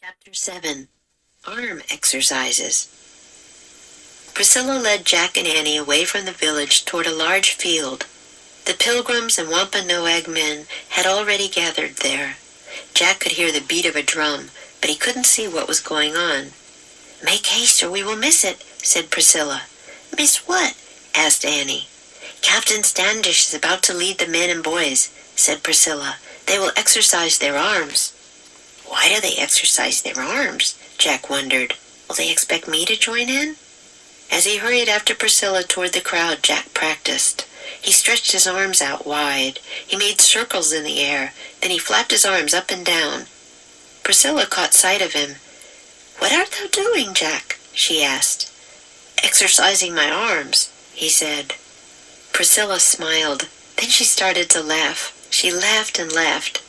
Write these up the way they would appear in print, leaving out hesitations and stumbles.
Chapter 7. Arm Exercises. Priscilla led Jack and Annie away from the village toward a large field. The Pilgrims and Wampanoag men had already gathered there. Jack could hear the beat of a drum, but he couldn't see what was going on. "Make haste or we will miss it," said Priscilla. "Miss what?" asked Annie. "Captain Standish is about to lead the men and boys," said Priscilla. "They will exercise their arms." "Why do they exercise their arms?" Jack wondered. "Will they expect me to join in?" As he hurried after Priscilla toward the crowd, Jack practiced. He stretched his arms out wide. He made circles in the air. Then he flapped his arms up and down. Priscilla caught sight of him. "What art thou doing, Jack?" she asked. "Exercising my arms," he said. Priscilla smiled. Then she started to laugh. She laughed and laughed.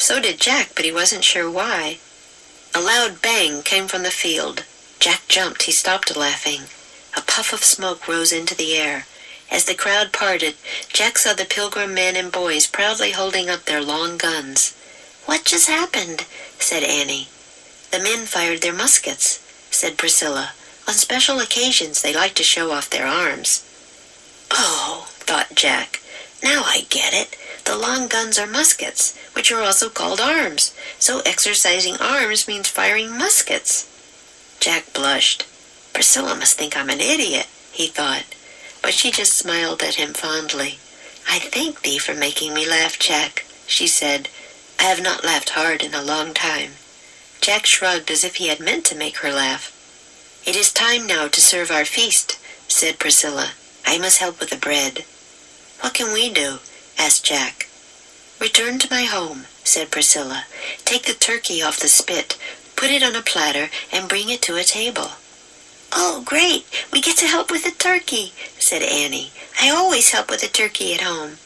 So did Jack, but he wasn't sure why. A loud bang came from the field. Jack jumped. He stopped laughing. A puff of smoke rose into the air. As the crowd parted, Jack saw the Pilgrim men and boys proudly holding up their long guns. "What just happened?" said Annie. "The men fired their muskets," said Priscilla. "On special occasions they like to show off their arms." "Oh," thought Jack, "now I get it. The long guns are muskets, which are also called arms. So exercising arms means firing muskets." Jack blushed. "Priscilla must think I'm an idiot," he thought. But she just smiled at him fondly. "I thank thee for making me laugh, Jack," she said. "I have not laughed hard in a long time." Jack shrugged as if he had meant to make her laugh. "It is time now to serve our feast," said Priscilla. "I must help with the bread." "What can we do?" asked Jack. "Return to my home," said Priscilla. "Take the turkey off the spit, put it on a platter, and bring it to a table." "Oh, great! We get to help with the turkey," said Annie. "I always help with the turkey at home."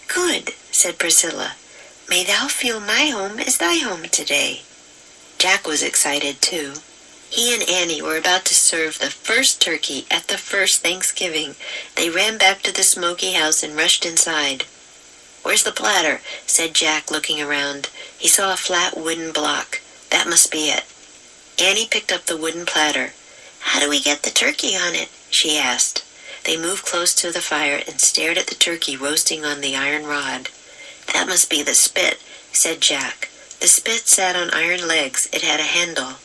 "Good," said Priscilla. "May thou feel my home as thy home today." Jack was excited, too. He and Annie were about to serve the first turkey at the first Thanksgiving. They ran back to the smoky house and rushed inside. "Where's the platter?" said Jack, looking around. He saw a flat wooden block. That must be it. Annie picked up the wooden platter. "How do we get the turkey on it?" she asked. They moved close to the fire and stared at the turkey roasting on the iron rod. "That must be the spit," said Jack. The spit sat on iron legs. It had a handle.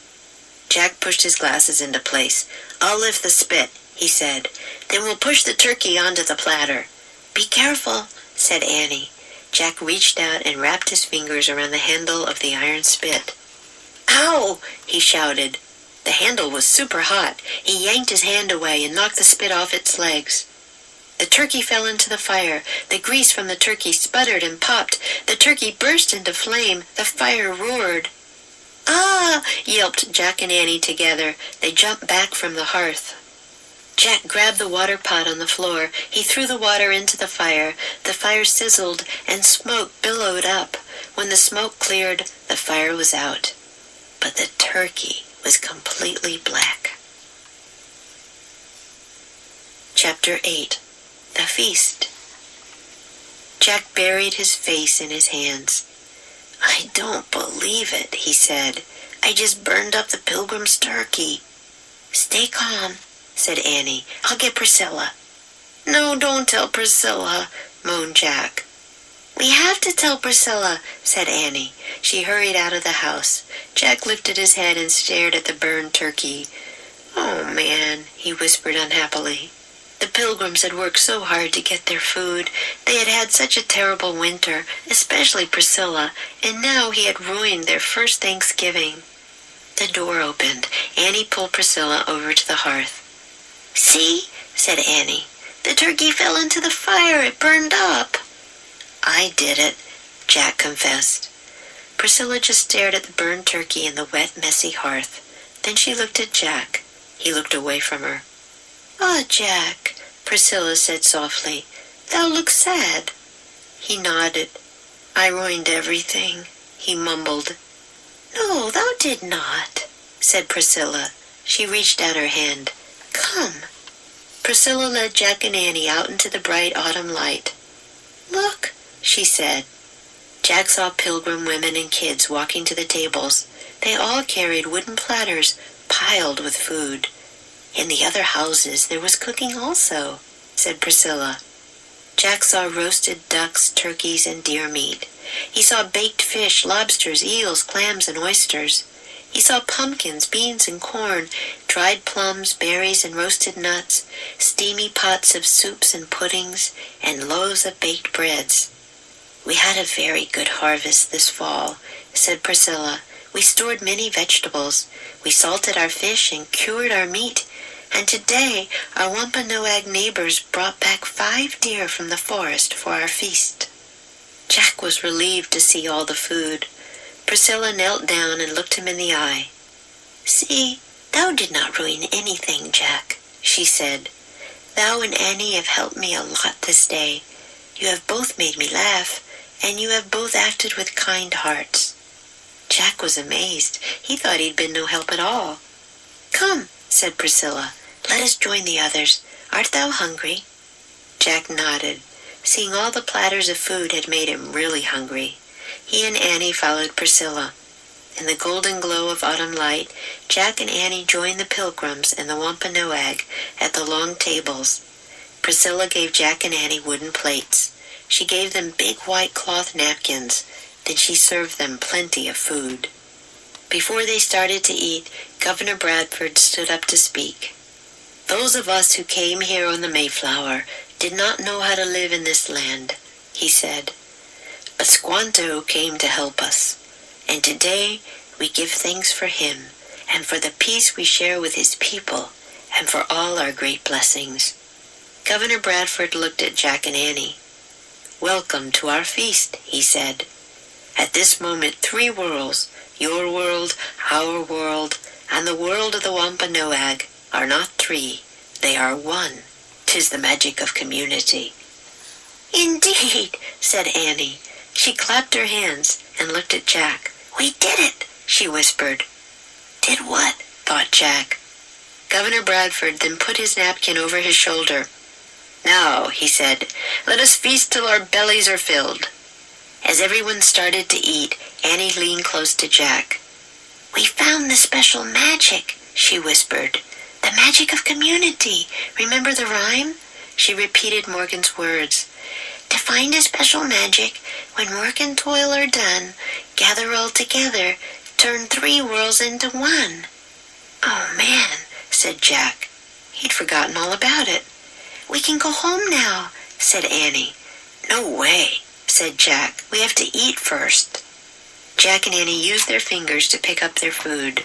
Jack pushed his glasses into place. "I'll lift the spit," he said. "Then we'll push the turkey onto the platter." "Be careful," said Annie. Jack reached out and wrapped his fingers around the handle of the iron spit. "Ow!" he shouted. The handle was super hot. He yanked his hand away and knocked the spit off its legs. The turkey fell into the fire. The grease from the turkey sputtered and popped. The turkey burst into flame. The fire roared. "Ah!" yelped Jack and Annie together. They jumped back from the hearth. Jack grabbed the water pot on the floor. He threw the water into the fire. The fire sizzled and smoke billowed up. When the smoke cleared, the fire was out. But the turkey was completely black. Chapter 8. The Feast. Jack buried his face in his hands. "I don't believe it," he said. "I just burned up the Pilgrim's turkey." "Stay calm," said Annie. "I'll get Priscilla." "No, don't tell Priscilla," moaned Jack. "We have to tell Priscilla," said Annie. She hurried out of the house. Jack lifted his head and stared at the burned turkey. "Oh, man," he whispered unhappily. The Pilgrims had worked so hard to get their food. They had had such a terrible winter, especially Priscilla, and now he had ruined their first Thanksgiving. The door opened. Annie pulled Priscilla over to the hearth. "See," said Annie. "The turkey fell into the fire. It burned up." "I did it," Jack confessed. Priscilla just stared at the burned turkey in the wet, messy hearth. Then she looked at Jack. He looked away from her. "Oh, Jack," Priscilla said softly, "thou look sad." He nodded. "I ruined everything," he mumbled. "No, thou did not," said Priscilla. She reached out her hand. "Come." Priscilla led Jack and Annie out into the bright autumn light. "Look," she said. Jack saw Pilgrim women and kids walking to the tables. They all carried wooden platters piled with food. In the other houses there was cooking also, said Priscilla. Jack saw roasted ducks, turkeys, and deer meat. He saw baked fish, lobsters, eels, clams, and oysters. He saw pumpkins, beans, and corn, dried plums, berries, and roasted nuts, steamy pots of soups and puddings, and loaves of baked breads. We had a very good harvest this fall, said Priscilla. We stored many vegetables. We salted our fish and cured our meat. And today our Wampanoag neighbors brought back 5 deer from the forest for our feast. Jack was relieved to see all the food. Priscilla knelt down and looked him in the eye. See, thou did not ruin anything, Jack, she said. Thou and Annie have helped me a lot this day. You have both made me laugh, and you have both acted with kind hearts. Jack was amazed. He thought he'd been no help at all. Come, said Priscilla, let us join the others. Art thou hungry? Jack nodded. Seeing all the platters of food had made him really hungry. He and Annie followed Priscilla. In the golden glow of autumn light, Jack and Annie joined the Pilgrims and the Wampanoag at the long tables. Priscilla gave Jack and Annie wooden plates. She gave them big white cloth napkins. Then she served them plenty of food. Before they started to eat, Governor Bradford stood up to speak. Those of us who came here on the Mayflower did not know how to live in this land, he said. But Squanto came to help us, and today we give thanks for him, and for the peace we share with his people, and for all our great blessings. Governor Bradford looked at Jack and Annie. Welcome to our feast, he said. At this moment 3 worlds, your world, our world, and the world of the Wampanoag, are not 3, they are 1. 'Tis the magic of community. Indeed, said Annie. She clapped her hands and looked at Jack. We did it, she whispered. Did what? Thought Jack. Governor Bradford then put his napkin over his shoulder. Now, he said, let us feast till our bellies are filled. As everyone started to eat, Annie leaned close to Jack. We found the special magic, she whispered. The magic of community. Remember the rhyme? She repeated Morgan's words. To find a special magic, when work and toil are done, gather all together, turn 3 worlds into 1. Oh, man, said Jack. He'd forgotten all about it. We can go home now, said Annie. No way, said Jack. We have to eat first. Jack and Annie used their fingers to pick up their food,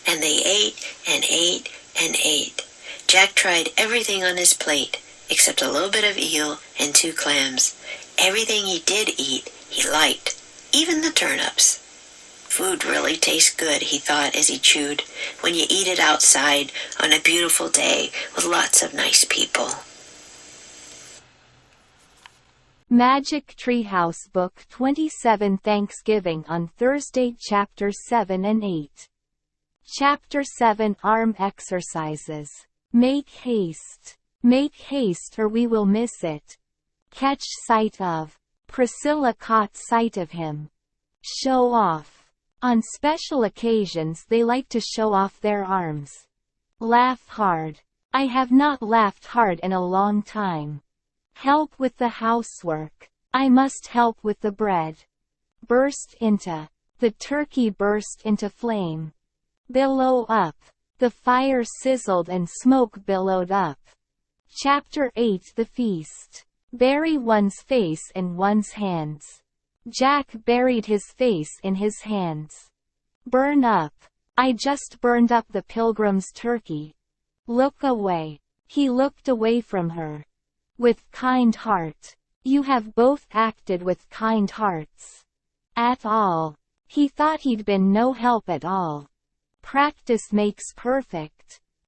and they ate and ate and ate. Jack tried everything on his plate, except a little bit of eel and 2 clams. Everything he did eat, he liked, even the turnips. Food really tastes good, he thought as he chewed, when you eat it outside on a beautiful day with lots of nice people. Magic Treehouse Book 27 Thanksgiving on Thursday Chapter 7 and 8. Chapter 7 Arm Exercises. Make haste. Make haste or we will miss it. Catch sight of. Priscilla caught sight of him. Show off. On special occasions they like to show off their arms. Laugh hard. I have not laughed hard in a long time. Help with the housework. I must help with the bread. Burst into. The turkey burst into flame. Billow up. The fire sizzled and smoke billowed up. Chapter 8 The Feast. Bury one's face in one's hands. Jack buried his face in his hands. Burn up. I just burned up the pilgrim's turkey. Look away. He looked away from her. With kind heart. You have both acted with kind hearts. At all. He thought he'd been no help at all. Practice makes perfect.